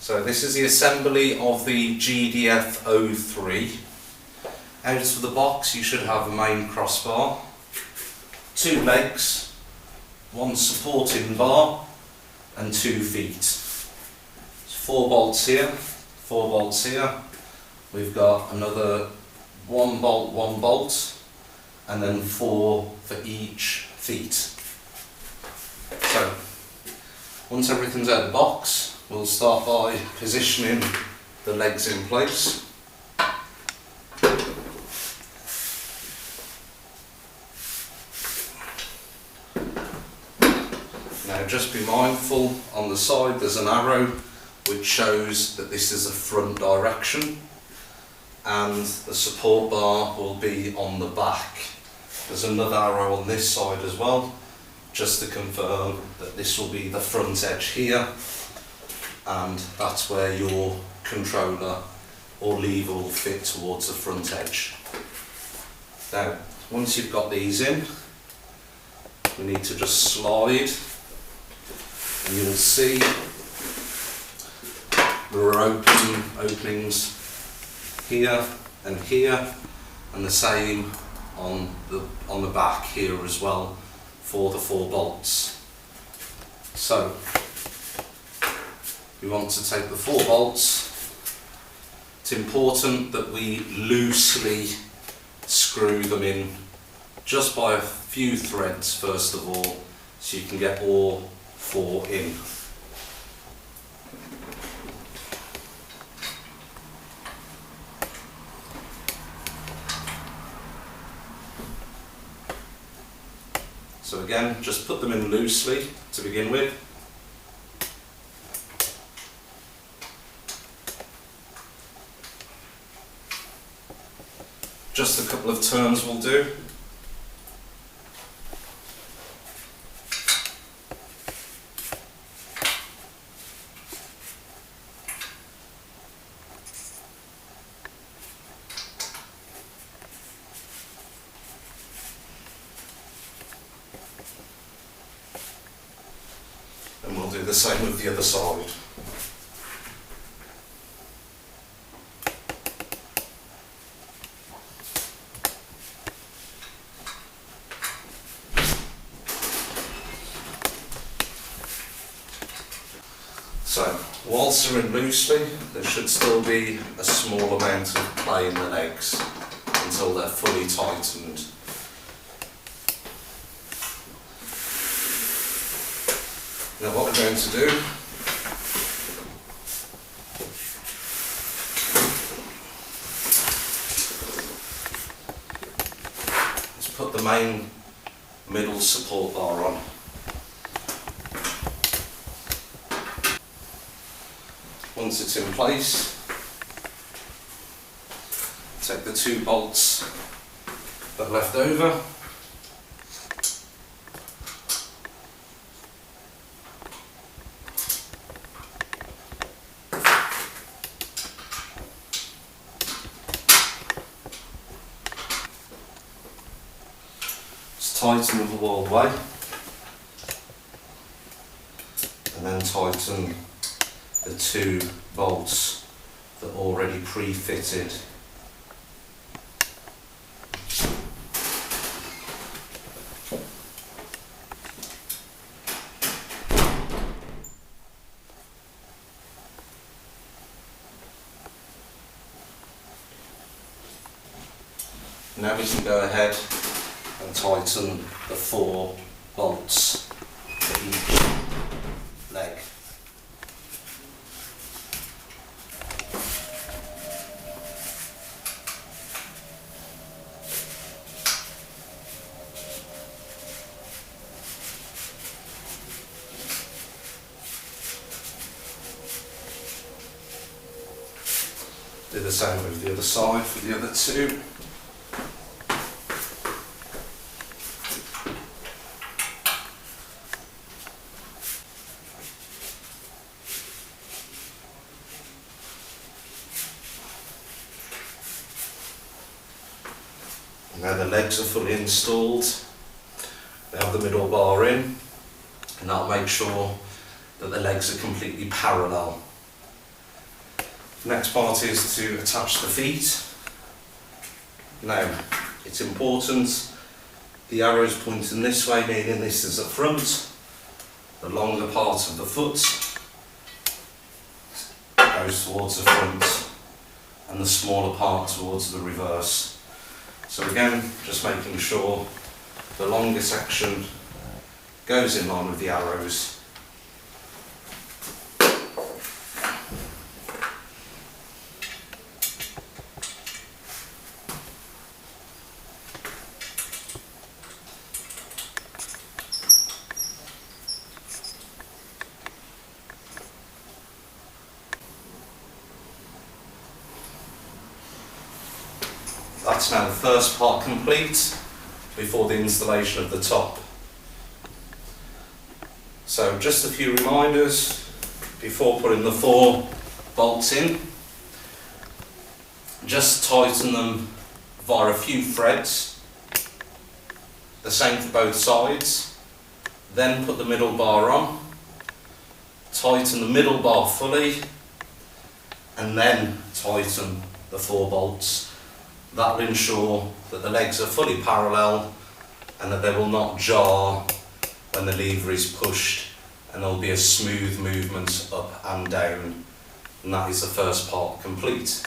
So this is the assembly of the GDF03. Out of the box you should have a main crossbar, 2 legs, 1 supporting bar and 2 feet. There's 4 bolts here, 4 bolts here. We've got another 1 bolt, 1 bolt, and then 4 for each feet. So once everything's out of the box, we'll start by positioning the legs in place. Now just be mindful, on the side there's an arrow which shows that this is a front direction, and the support bar will be on the back. There's another arrow on this side as well, just to confirm that this will be the front edge here, and that's where your controller or lever will fit towards the front edge. Now, once you've got these in, we need to just slide, and you'll see there are openings here, and the same on the back here as well for the 4 bolts. So we want to take the 4 bolts. It's important that we loosely screw them in just by a few threads first of all, so you can get all 4 in. So again, just put them in loosely to begin with. Just a couple of turns will do. And we'll do the same with the other side. So, whilst they're in loosely, there should still be a small amount of play in the legs until they're fully tightened. Now what we're going to do is put the main middle support bar on. Once it's in place, take the 2 bolts that are left over, tighten them all the way, and then tighten the 2 bolts that are already pre-fitted. Now we can go ahead and tighten the 4 bolts for each leg. Do the same with the other side for the other 2. Now the legs are fully installed, they have the middle bar in, and that'll make sure that the legs are completely parallel. Next part is to attach the feet. Now, it's important the arrow's pointing this way, meaning this is the front. The longer part of the foot goes towards the front and the smaller part towards the reverse. So again, just making sure the longer section goes in line with the arrows. That's now the first part complete before the installation of the top. So just a few reminders before putting the 4 bolts in. Just tighten them via a few threads, the same for both sides. Then put the middle bar on, tighten the middle bar fully, and then tighten the 4 bolts. That will ensure that the legs are fully parallel and that they will not jar when the lever is pushed, and there will be a smooth movement up and down. And that is the first part complete.